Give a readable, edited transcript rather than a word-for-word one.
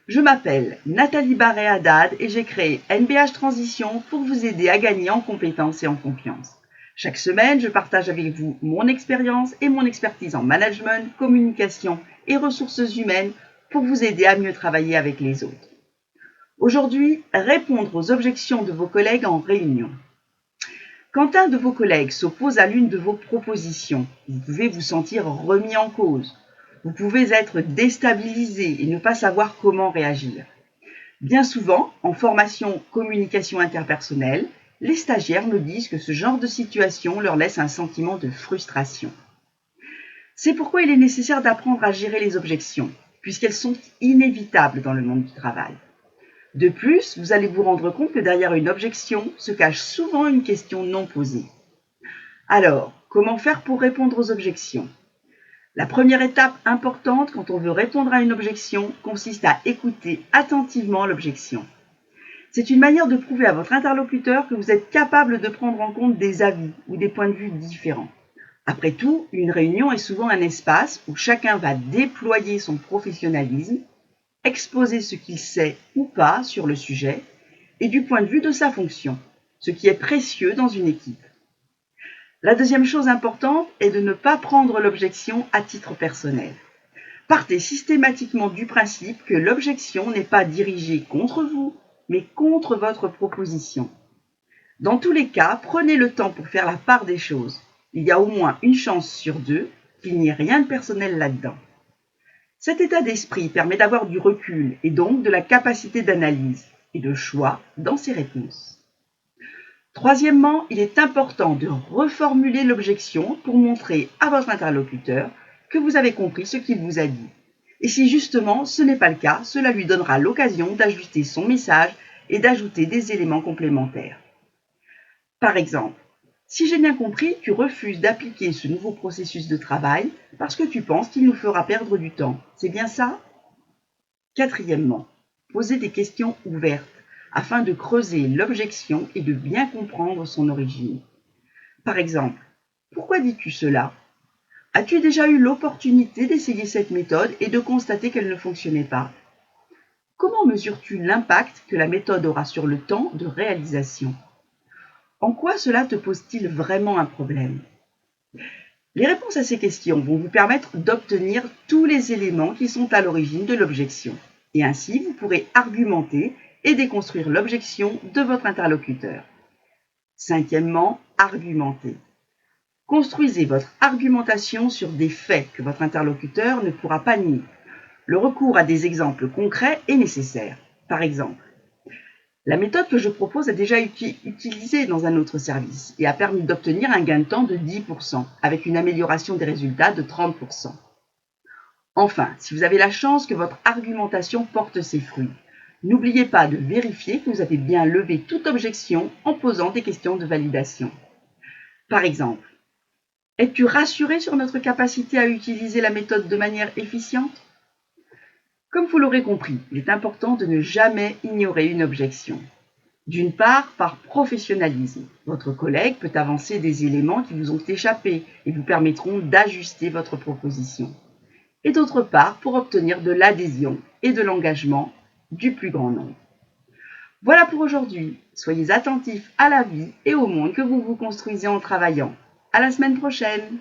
Je m'appelle Nathalie Barré-Haddad et j'ai créé NBH Transition pour vous aider à gagner en compétences et en confiance. Chaque semaine, je partage avec vous mon expérience et mon expertise en management, communication et ressources humaines pour vous aider à mieux travailler avec les autres. Aujourd'hui, répondre aux objections de vos collègues en réunion. Quand un de vos collègues s'oppose à l'une de vos propositions, vous pouvez vous sentir remis en cause. Vous pouvez être déstabilisé et ne pas savoir comment réagir. Bien souvent, en formation communication interpersonnelle, les stagiaires me disent que ce genre de situation leur laisse un sentiment de frustration. C'est pourquoi il est nécessaire d'apprendre à gérer les objections, puisqu'elles sont inévitables dans le monde du travail. De plus, vous allez vous rendre compte que derrière une objection se cache souvent une question non posée. Alors, comment faire pour répondre aux objections ? La première étape importante quand on veut répondre à une objection consiste à écouter attentivement l'objection. C'est une manière de prouver à votre interlocuteur que vous êtes capable de prendre en compte des avis ou des points de vue différents. Après tout, une réunion est souvent un espace où chacun va déployer son professionnalisme, exposer ce qu'il sait ou pas sur le sujet et du point de vue de sa fonction, ce qui est précieux dans une équipe. La deuxième chose importante est de ne pas prendre l'objection à titre personnel. Partez systématiquement du principe que l'objection n'est pas dirigée contre vous, mais contre votre proposition. Dans tous les cas, prenez le temps pour faire la part des choses. Il y a au moins une chance sur deux qu'il n'y ait rien de personnel là-dedans. Cet état d'esprit permet d'avoir du recul et donc de la capacité d'analyse et de choix dans ses réponses. Troisièmement, il est important de reformuler l'objection pour montrer à votre interlocuteur que vous avez compris ce qu'il vous a dit. Et si justement ce n'est pas le cas, cela lui donnera l'occasion d'ajuster son message et d'ajouter des éléments complémentaires. Par exemple, si j'ai bien compris, tu refuses d'appliquer ce nouveau processus de travail parce que tu penses qu'il nous fera perdre du temps. C'est bien ça ? Quatrièmement, posez des questions ouvertes afin de creuser l'objection et de bien comprendre son origine. Par exemple, pourquoi dis-tu cela ? As-tu déjà eu l'opportunité d'essayer cette méthode et de constater qu'elle ne fonctionnait pas ? Comment mesures-tu l'impact que la méthode aura sur le temps de réalisation ? En quoi cela te pose-t-il vraiment un problème ? Les réponses à ces questions vont vous permettre d'obtenir tous les éléments qui sont à l'origine de l'objection. Et ainsi, vous pourrez argumenter et déconstruire l'objection de votre interlocuteur. Cinquièmement, argumenter. Construisez votre argumentation sur des faits que votre interlocuteur ne pourra pas nier. Le recours à des exemples concrets est nécessaire. Par exemple, la méthode que je propose a déjà été utilisée dans un autre service et a permis d'obtenir un gain de temps de 10% avec une amélioration des résultats de 30%. Enfin, si vous avez la chance que votre argumentation porte ses fruits, n'oubliez pas de vérifier que vous avez bien levé toute objection en posant des questions de validation. Par exemple, es-tu rassuré sur notre capacité à utiliser la méthode de manière efficiente ? Comme vous l'aurez compris, il est important de ne jamais ignorer une objection. D'une part, par professionnalisme, votre collègue peut avancer des éléments qui vous ont échappé et vous permettront d'ajuster votre proposition. Et d'autre part, pour obtenir de l'adhésion et de l'engagement du plus grand nombre. Voilà pour aujourd'hui. Soyez attentifs à la vie et au monde que vous vous construisez en travaillant. À la semaine prochaine!